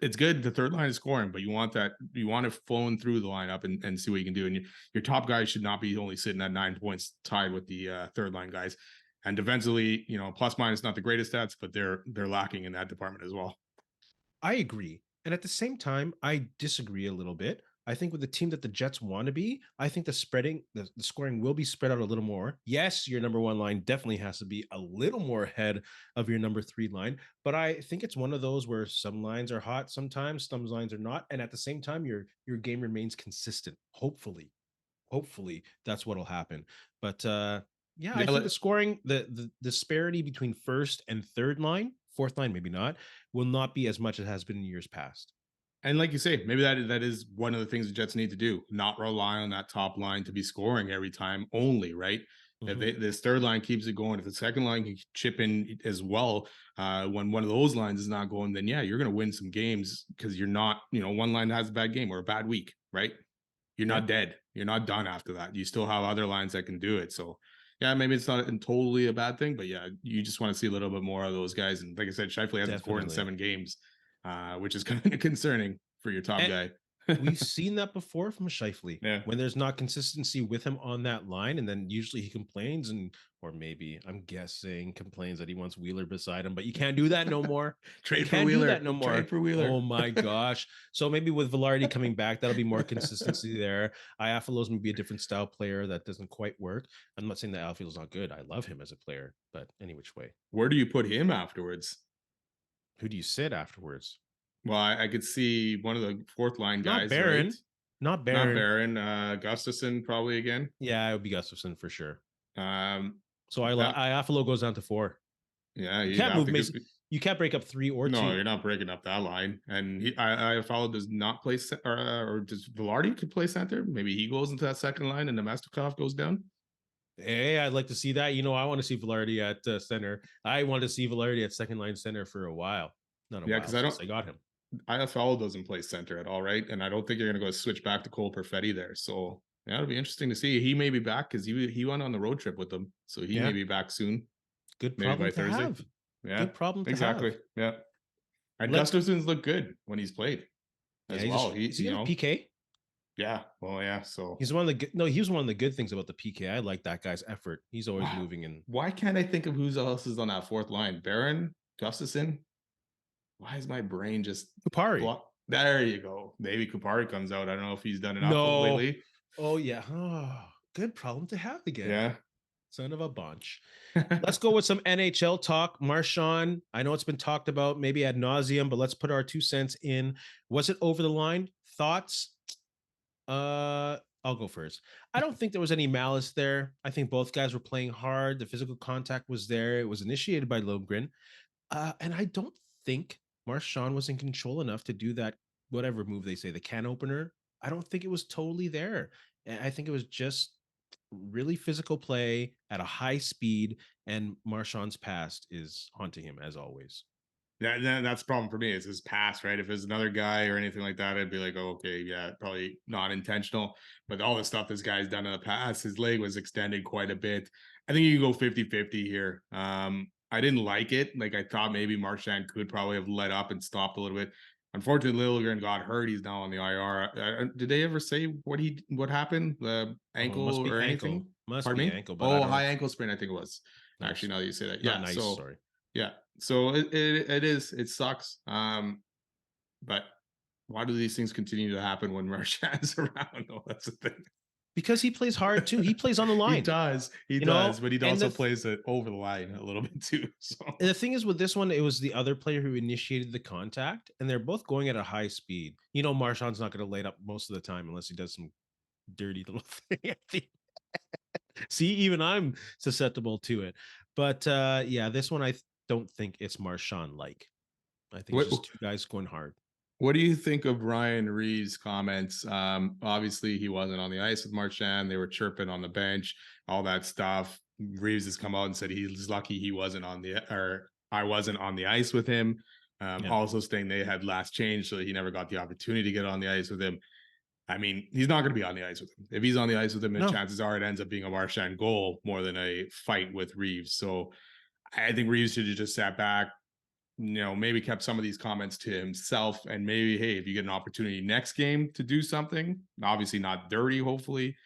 it's good the third line is scoring, but you want it flowing through the lineup and see what you can do. And your top guys should not be only sitting at 9 points tied with the third line guys. And defensively, plus minus not the greatest stats, but they're lacking in that department as well. I agree. And at the same time, I disagree a little bit. I think with the team that the Jets want to be, I think the scoring will be spread out a little more. Yes, your number one line definitely has to be a little more ahead of your number three line. But I think it's one of those where some lines are hot sometimes, some lines are not. And at the same time, your game remains consistent. Hopefully that's what'll happen. But yeah, I think the scoring, the disparity between first and third line, fourth line maybe not, will not be as much as it has been in years past. And like you say, maybe that is one of the things the Jets need to do, not rely on that top line to be scoring every time only, right? Mm-hmm. If this third line keeps it going, if the second line can chip in as well, when one of those lines is not going, then yeah, you're going to win some games, because you're not, one line has a bad game or a bad week, right? You're not dead. You're not done after that. You still have other lines that can do it. So yeah, maybe it's not totally a bad thing, but yeah, you just want to see a little bit more of those guys. And like I said, Scheifele hasn't scored in 7 games, which is kind of concerning for your top guy. We've seen that before from Scheifele. Yeah. When there's not consistency with him on that line, and then usually he complains, or maybe I'm guessing complains that he wants Wheeler beside him, but you can't do that no more. Trade for Wheeler. Trade for Wheeler. Oh my gosh. So maybe with Velarde coming back, that'll be more consistency there. Iafalo's maybe a different style player that doesn't quite work. I'm not saying that Alfield's not good. I love him as a player, but any which way. Where do you put him afterwards? Who do you sit afterwards? Well, I could see one of the fourth line guys. Not Barron. Right? Not Barron. Not Barron. Gustafsson probably again. Yeah, it would be Gustafsson for sure. So that, Iafalo goes down to 4. Yeah, you can't move Mason. You can't break up 3 or 2. No, you're not breaking up that line. And Iafalo does not play, or does Velarde could play center? Maybe he goes into that second line and Nemestikov goes down. Hey, I'd like to see that. I want to see Velarde at center. I want to see Velarde at second line center for a while. Not a while, because I got him. IFL doesn't play center at all, right? And I don't think you're going to go switch back to Cole Perfetti there. So yeah, it'll be interesting to see. He may be back, because he went on the road trip with them, so he may be back soon. Good problem to have. Yeah, good problem to exactly. have. Yeah, and Gustafsson's looked good when he's played as well. He's a PK. Yeah, well, yeah. So he's one of the he was one of the good things about the PK. I like that guy's effort. He's always moving in. Why can't I think of who else is on that fourth line? Barron, Gustafsson. Why is my brain just Kupari? There you go. Maybe Kupari comes out. I don't know if he's done enough lately. Oh yeah. Oh, good problem to have again. Yeah. Son of a bunch. Let's go with some NHL talk. Marchand, I know it's been talked about maybe ad nauseum, but let's put our 2 cents in. Was it over the line? Thoughts? I'll go first. I don't think there was any malice there. I think both guys were playing hard. The physical contact was there. It was initiated by Liljegren. And I don't think Marchand was in control enough to do that, whatever move they say, the can opener. I don't think it was totally there. I think it was just really physical play at a high speed, and Marchand's past is haunting him as always. Yeah, that's the problem for me, is his pass, right? If it's another guy or anything like that, I'd be like, oh, okay, yeah, probably not intentional. But all the stuff this guy's done in the past, his leg was extended quite a bit. I think you can go 50-50 here. I didn't like it. Like, I thought maybe Marchand could probably have let up and stopped a little bit. Unfortunately, Liljegren got hurt. He's now on the IR. Did they ever say what happened? The ankle or anything? Must be ankle. But high ankle sprain, I think it was. Nice. Actually, now that you say that. Yeah, nice, so sorry. Yeah, so it sucks. But why do these things continue to happen when Marchand's around? No, that's the thing. Because he plays hard too. He plays on the line. He does, but he also plays it over the line a little bit too. So and the thing is, with this one, it was the other player who initiated the contact, and they're both going at a high speed. Marchand's not going to light up most of the time unless he does some dirty little thing. See, even I'm susceptible to it. But yeah, this one don't think it's Marchand like. I think it's What just two guys going hard. What do you think of Ryan Reeves' comments? Obviously, he wasn't on the ice with Marchand. They were chirping on the bench, all that stuff. Reeves has come out and said he's lucky he wasn't on the or I wasn't on the ice with him. Yeah. Also saying they had last change, so he never got the opportunity to get on the ice with him. I mean, he's not going to be on the ice with him. If he's on the ice with him, then No. chances are it ends up being a Marchand goal more than a fight with Reeves. So I think Reeves should have just sat back, maybe kept some of these comments to himself, and maybe, hey, if you get an opportunity next game to do something, obviously not dirty, hopefully,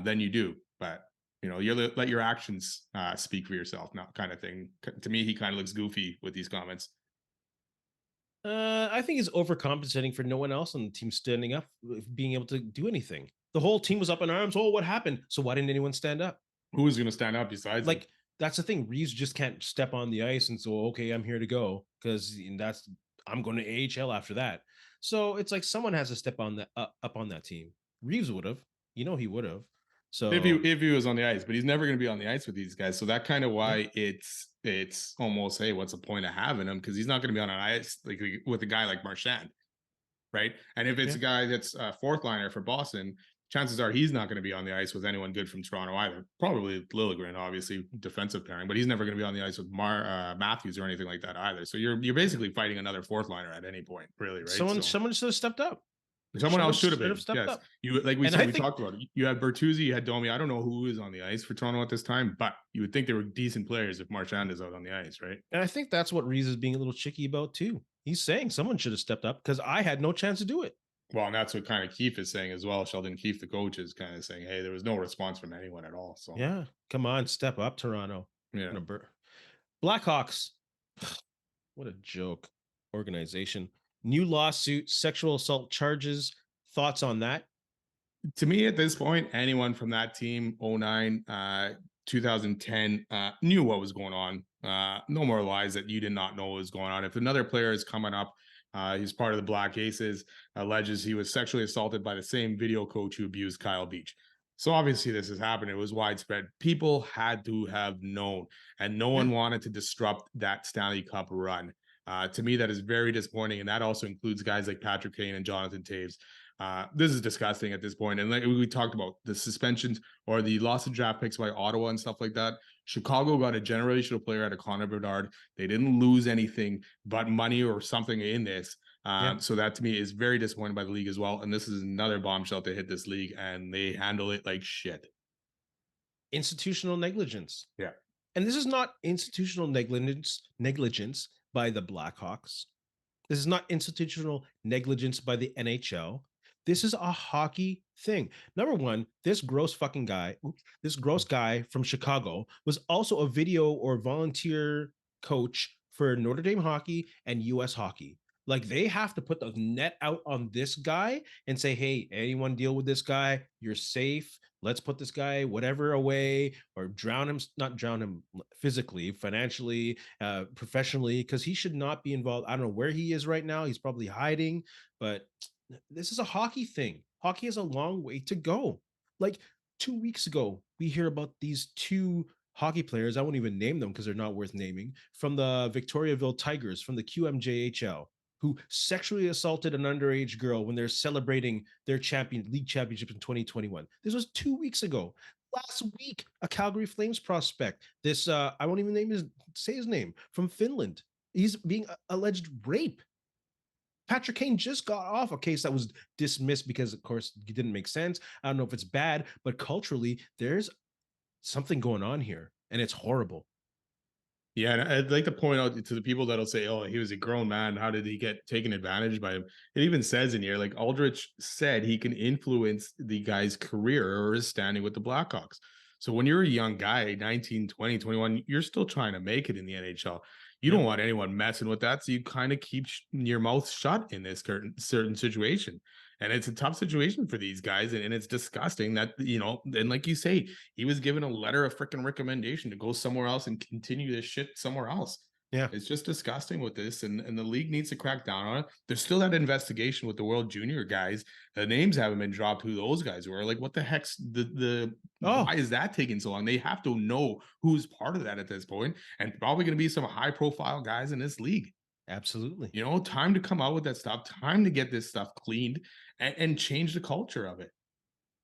then you do. But you let your actions speak for yourself, now kind of thing. To me, he kind of looks goofy with these comments. I think he's overcompensating for no one else on the team standing up, being able to do anything. The whole team was up in arms. Oh, what happened? So why didn't anyone stand up? Who is going to stand up besides him? Like, that's the thing. Reeves just can't step on the ice and so, okay, I'm here to go because I'm going to AHL after that. So it's like someone has to step on that up on that team. Reeves would have, he would have. If he So if he was on the ice, but he's never going to be on the ice with these guys. So that kind of yeah, why it's almost, hey, what's the point of having him? Because he's not going to be on an ice like with a guy like Marchand, right? And if it's yeah. a guy that's a fourth liner for Boston, chances are he's not going to be on the ice with anyone good from Toronto either. Probably Liljegren, obviously defensive pairing, but he's never going to be on the ice with Matthews or anything like that either. So you're basically fighting another fourth liner at any point, really, right? Someone should have stepped up. Someone Someone else should have should have been. stepped Yes. up. You like we And said, I we think talked about it. You had Bertuzzi, you had Domi. I don't know who is on the ice for Toronto at this time, but you would think they were decent players if Marchand is out on the ice, right? And I think that's what Reeves is being a little chicky about too. He's saying someone should have stepped up because I had no chance to do it. Well, and that's what kind of Keefe is saying as well. Sheldon Keefe, the coach, is kind of saying, hey, there was no response from anyone at all. So Yeah, come on, step up, Toronto. yeah. Blackhawks. What a joke. Organization. New lawsuit, sexual assault charges. Thoughts on that? To me, at this point, anyone from that team, 09, 2010, knew what was going on. No more lies that you did not know what was going on. If another player is coming up, he's part of the Black Aces, alleges he was sexually assaulted by the same video coach who abused Kyle Beach. So obviously this has happened. It was widespread. People had to have known, and no one Yeah. wanted to disrupt that Stanley Cup run. To me, that is very disappointing, and that also includes guys like Patrick Kane and Jonathan Taves. This is disgusting at this point. And like we talked about the suspensions or the loss of draft picks by Ottawa and stuff like that. Chicago got a generational player out of Connor Bedard. They didn't lose anything but money or something in this. Yeah. So that to me is very disappointing by the league as well. And this is another bombshell to hit this league, and they handle it like shit. Institutional negligence. Yeah. And this is not institutional negligence by the Blackhawks. This is not institutional negligence by the NHL. This is a hockey thing. Number one, this gross guy from Chicago was also a video or volunteer coach for Notre Dame hockey and US hockey. Like they have to put the net out on this guy and say, hey, anyone deal with this guy? You're safe. Let's put this guy whatever away or not drown him physically, financially, professionally, because he should not be involved. I don't know where he is right now. He's probably hiding, but this is a hockey thing. Hockey has a long way to go. Like 2 weeks ago, we hear about these two hockey players. I won't even name them because they're not worth naming, from the Victoriaville Tigers, from the QMJHL, who sexually assaulted an underage girl when they're celebrating their league championship in 2021. This was 2 weeks ago. Last week, a Calgary Flames prospect, this I won't even say his name, from Finland. He's being alleged rape. Patrick Kane just got off a case that was dismissed because, of course, it didn't make sense. I don't know if it's bad, but culturally, there's something going on here, and it's horrible. Yeah, and I'd like to point out to the people that'll say, "Oh, he was a grown man. How did he get taken advantage by him?" It even says in here, like Aldrich said, he can influence the guy's career or his standing with the Blackhawks. So when you're a young guy, 19, 20, 21, you're still trying to make it in the NHL. You Yeah. don't want anyone messing with that, so you kind of keep your mouth shut in this certain situation. And it's a tough situation for these guys, and it's disgusting that and like you say, he was given a letter of freaking recommendation to go somewhere else and continue this shit somewhere else. Yeah. It's just disgusting with this, and the league needs to crack down on it. There's still that investigation with the World Junior guys. The names haven't been dropped who those guys were. Like, what the heck's why Oh, is that taking so long? They have to know who's part of that at this point, and probably going to be some high profile guys in this league. absolutely. You know, time to come out with that stuff, time to get this stuff cleaned and change the culture of it.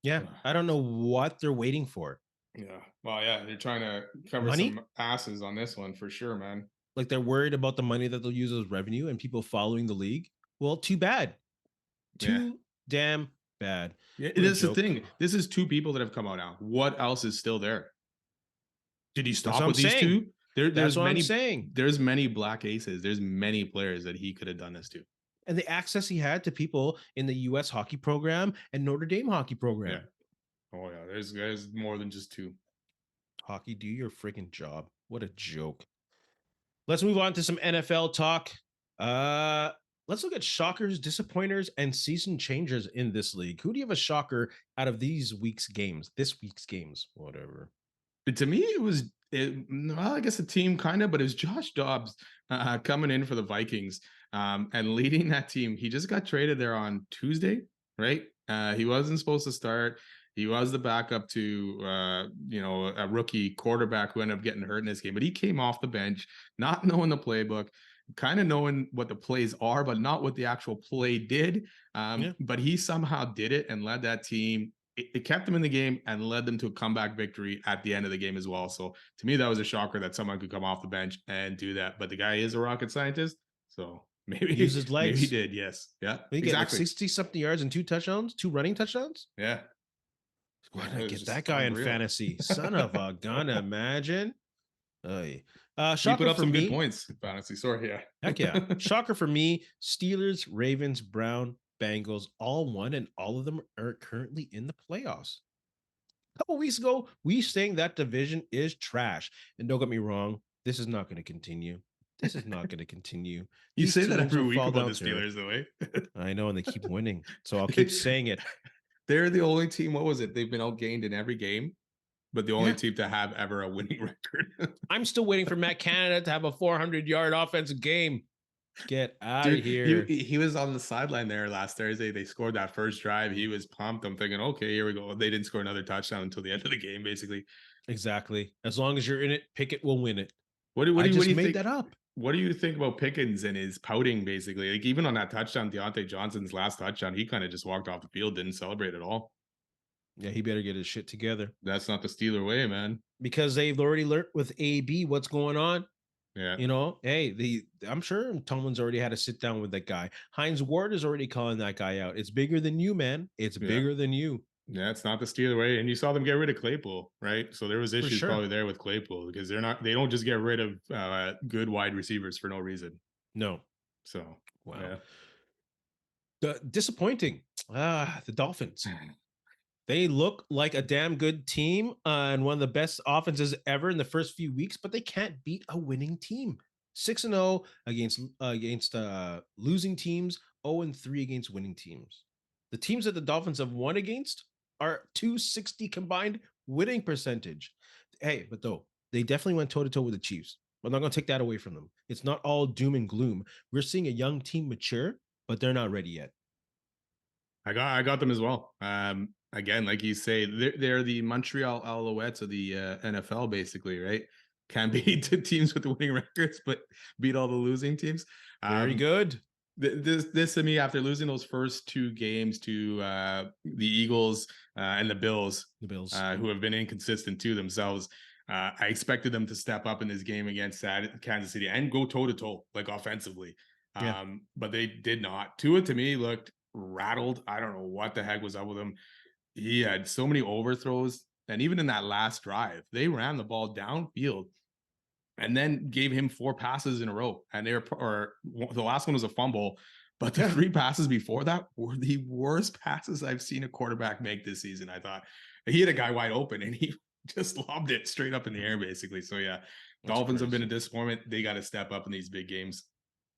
Yeah. Ugh. I don't know what they're waiting for. Yeah. Well, yeah, they're trying to cover Money? some asses on this one for sure, man. Like they're worried about the money that they'll use as revenue and people following the league. Well, too bad. Yeah. Too damn bad. Yeah, What a this is the joke. thing. This is two people that have come out now. What else is still there? Did he That's stop what I'm with these saying. two? There, That's there's what I'm many. saying. There's many black aces. There's many players that he could have done this to. And the access he had to people in the US hockey program and Notre Dame hockey Yeah. program. Oh yeah. There's more than just two. Hockey, do your freaking job. What a joke. Let's move on to some NFL talk. Let's look at shockers, disappointers, and season changers in this league. Who do you have a shocker out of these week's games? This week's games, whatever. But to me, well, I guess a team kind of, but it was Josh Dobbs coming in for the Vikings and leading that team. He just got traded there on Tuesday, right? He wasn't supposed to start. He was the backup to, a rookie quarterback who ended up getting hurt in this game. But he came off the bench, not knowing the playbook, kind of knowing what the plays are, but not what the actual play did. But he somehow did it and led that team. It kept them in the game and led them to a comeback victory at the end of the game as well. So to me, that was a shocker that someone could come off the bench and do that. But the guy is a rocket scientist, so maybe Use his maybe he legs. did. Yes, yeah, He get like exactly. 60 something yards and 2 touchdowns, 2 running touchdowns. Yeah, Why yeah, not it was get that just guy in unreal. fantasy? Son of a gun, imagine. He Shocker put up for some good me. points in fantasy. Sorry, yeah. Heck yeah. Shocker for me. Steelers, Ravens, Brown, Bengals, all won, and all of them are currently in the playoffs. A couple weeks ago, we saying that division is trash. And don't get me wrong, this is not going to continue. This is not going to continue. You These say that teams every will week fall about down the to earth. Steelers, though, eh? I know, and they keep winning. So I'll keep saying it. They're the only team. What was it? They've been outgained in every game, but the only Yeah. team to have ever a winning record. I'm still waiting for Matt Canada to have a 400-yard offensive game. Get out of here. He was on the sideline there last Thursday. They scored that first drive. He was pumped. I'm thinking, okay, here we go. They didn't score another touchdown until the end of the game, basically. Exactly. As long as you're in it, Pickett will win it. What do you made think? That up. What do you think about Pickens and his pouting, basically? Like, even on that touchdown, Deontay Johnson's last touchdown, he kind of just walked off the field, didn't celebrate at all. Yeah, he better get his shit together. That's not the Steeler way, man. Because they've already learned with AB what's going on. Yeah. You know, hey, I'm sure Tomlin's already had to sit down with that guy. Hines Ward is already calling that guy out. It's bigger than you, man. It's bigger than you. Yeah, it's not the Steeler way. And you saw them get rid of Claypool, right? So there was issues probably there with Claypool because they don't just get rid of good wide receivers for no reason. No. So wow. Yeah. Disappointing. The Dolphins. They look like a damn good team and one of the best offenses ever in the first few weeks, but they can't beat a winning team. 6-0 against losing teams, 0-3 against winning teams. The teams that the Dolphins have won against are 260 combined winning percentage. Hey, but though they definitely went toe to toe with the Chiefs. I'm not going to take that away from them. It's not all doom and gloom. We're seeing a young team mature, but they're not ready yet. I got them as well. Again, like you say, they're the Montreal Alouettes of the NFL, basically, right? Can beat the teams with the winning records, but beat all the losing teams. Very good. This to me, after losing those first 2 games to the Eagles and the Bills, who have been inconsistent to themselves, I expected them to step up in this game against Kansas City and go toe to toe, like offensively. But they did not. Tua to me looked rattled. I don't know what the heck was up with him. He had so many overthrows, and even in that last drive, they ran the ball downfield and then gave him 4 passes in a row. And the last one was a fumble, but the 3 passes before that were the worst passes I've seen a quarterback make this season. I thought he had a guy wide open and he just lobbed it straight up in the air, basically. So yeah, Dolphins have been a disappointment. They got to step up in these big games.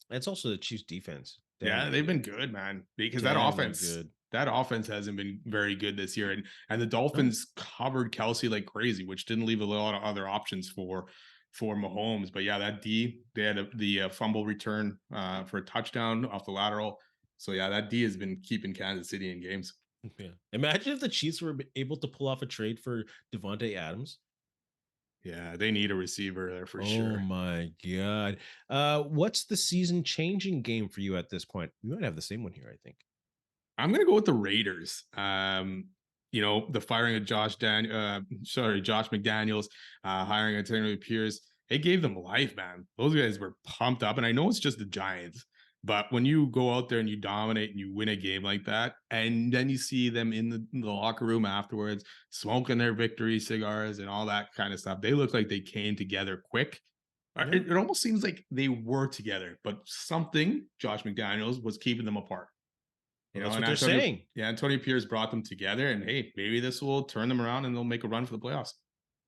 It's also the Chiefs defense. They've been good, man, because that offense hasn't been very good this year. And the Dolphins covered Kelsey like crazy, which didn't leave a lot of other options for for Mahomes. But yeah, that D, they had the fumble return for a touchdown off the lateral. So yeah, that D has been keeping Kansas City in games. Yeah. Imagine if the Chiefs were able to pull off a trade for Devontae Adams. Yeah, they need a receiver there for Oh sure. my god. What's the season changing game for you at this point? We might have the same one here, I think. I'm gonna go with the Raiders. The firing of Josh McDaniels, hiring Antonio Pierce, it gave them life, man. Those guys were pumped up, and I know it's just the Giants, but when you go out there and you dominate and you win a game like that, and then you see them in the locker room afterwards, smoking their victory cigars and all that kind of stuff, they look like they came together quick. Yeah. It almost seems like they were together, but something Josh McDaniels was keeping them apart. Well, that's And what they're saying. Antonio Pierce brought them together, and hey, maybe this will turn them around and they'll make a run for the playoffs.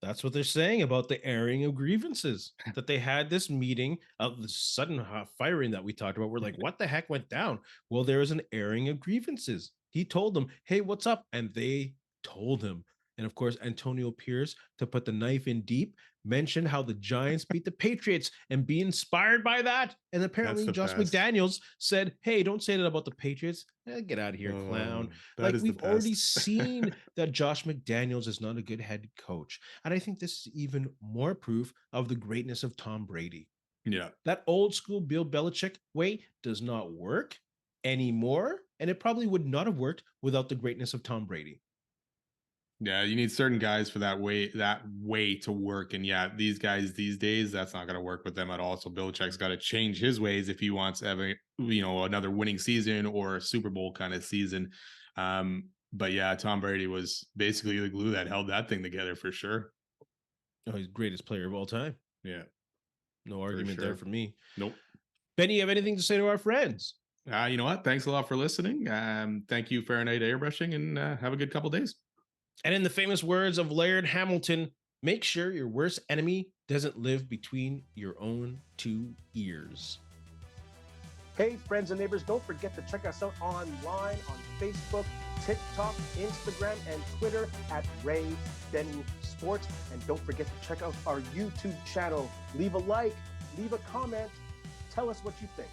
That's what they're saying about the airing of grievances. That they had this meeting of the sudden firing that we talked about. We're like, what the heck went down? Well, there was an airing of grievances. He told them, hey, what's up? And they told him. And of course, Antonio Pierce, to put the knife in deep, mentioned how the Giants beat the Patriots and be inspired by that. And apparently, Josh McDaniels said, hey, don't say that about the Patriots. Get out of here, clown. Like, we've already seen that Josh McDaniels is not a good head coach. And I think this is even more proof of the greatness of Tom Brady. Yeah. That old school Bill Belichick way does not work anymore. And it probably would not have worked without the greatness of Tom Brady. Yeah, you need certain guys for that way to work. And yeah, these guys these days, that's not going to work with them at all. So Belichick's got to change his ways if he wants to have another winning season or a Super Bowl kind of season. But yeah, Tom Brady was basically the glue that held that thing together for sure. Oh, he's the greatest player of all time. Yeah. No argument there for me. Nope. Benny, you have anything to say to our friends? You know what? Thanks a lot for listening. Thank you, Fahrenheit Airbrushing, and have a good couple days. And in the famous words of Laird Hamilton, make sure your worst enemy doesn't live between your own two ears. Hey, friends and neighbors, don't forget to check us out online on Facebook, TikTok, Instagram, and Twitter at Ray Denny Sports. And don't forget to check out our YouTube channel. Leave a like, leave a comment, tell us what you think.